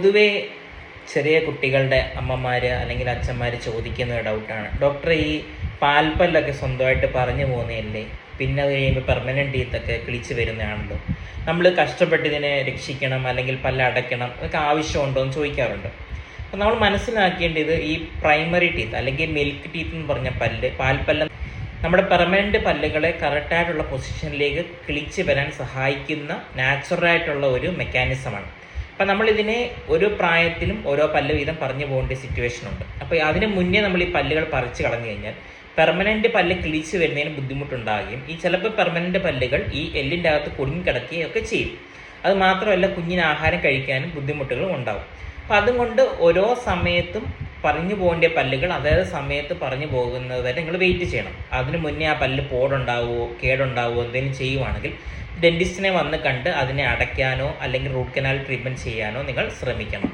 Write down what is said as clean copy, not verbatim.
പൊതുവേ ചെറിയ കുട്ടികളുടെ അമ്മമാർ അല്ലെങ്കിൽ അച്ഛന്മാർ ചോദിക്കുന്ന ഒരു ഡൗട്ടാണ്, ഡോക്ടറെ ഈ പാൽപ്പല്ലൊക്കെ സ്വന്തമായിട്ട് പറഞ്ഞു പോകുന്നതല്ലേ, പിന്നെ അത് കഴിയുമ്പോൾ പെർമനൻറ്റ് ടീത്തൊക്കെ കിളിച്ച് വരുന്നതാണല്ലോ, നമ്മൾ കഷ്ടപ്പെട്ട് ഇതിനെ രക്ഷിക്കണം അല്ലെങ്കിൽ പല്ല് അടയ്ക്കണം, അതൊക്കെ ആവശ്യമുണ്ടോ എന്ന് ചോദിക്കാറുണ്ട്. അപ്പോൾ നമ്മൾ മനസ്സിലാക്കേണ്ടത് ഈ പ്രൈമറി ടീത്ത് അല്ലെങ്കിൽ മിൽക്ക് ടീത്ത് എന്ന് പറഞ്ഞ പാൽപ്പല്ല് നമ്മുടെ പെർമനൻറ്റ് പല്ലുകളെ കറക്റ്റായിട്ടുള്ള പൊസിഷനിലേക്ക് കിളിച്ച് വരാൻ സഹായിക്കുന്ന നാച്ചുറലായിട്ടുള്ള ഒരു മെക്കാനിസമാണ്. അപ്പം നമ്മളിതിനെ ഓരോ പ്രായത്തിലും ഓരോ പല്ല് വീതം പറഞ്ഞു പോകേണ്ട സിറ്റുവേഷൻ ഉണ്ട്. അപ്പോൾ അതിന് മുന്നേ നമ്മൾ ഈ പല്ലുകൾ പറിച്ച് കളഞ്ഞു കഴിഞ്ഞാൽ പെർമനൻറ്റ് പല്ല് കിളിച്ച് വരുന്നതിന് ബുദ്ധിമുട്ടുണ്ടാകുകയും ചിലപ്പോൾ പെർമനൻറ്റ് പല്ലുകൾ ഈ എല്ലിൻ്റെ അകത്ത് കുടുങ്ങിക്കിടക്കുകയും ഒക്കെ ചെയ്യും. അത് മാത്രമല്ല, കുഞ്ഞിന് ആഹാരം കഴിക്കാനും ബുദ്ധിമുട്ടുകളും ഉണ്ടാകും. അപ്പം അതുകൊണ്ട് ഓരോ സമയത്തും പറഞ്ഞു പോകേണ്ട പല്ലുകൾ അതായത് സമയത്ത് പറഞ്ഞു പോകുന്നത് വരെ നിങ്ങൾ വെയിറ്റ് ചെയ്യണം. അതിന് മുന്നേ ആ പല്ല് പോടുണ്ടാവുമോ കേടുണ്ടാവുമോ എന്തെങ്കിലും ചെയ്യുവാണെങ്കിൽ ഡെൻറ്റിസ്റ്റിനെ വന്ന് കണ്ട് അതിനെ അടയ്ക്കാനോ അല്ലെങ്കിൽ റൂട്ട് കനാൽ ട്രീറ്റ്മെൻറ്റ് ചെയ്യാനോ നിങ്ങൾ ശ്രമിക്കണം.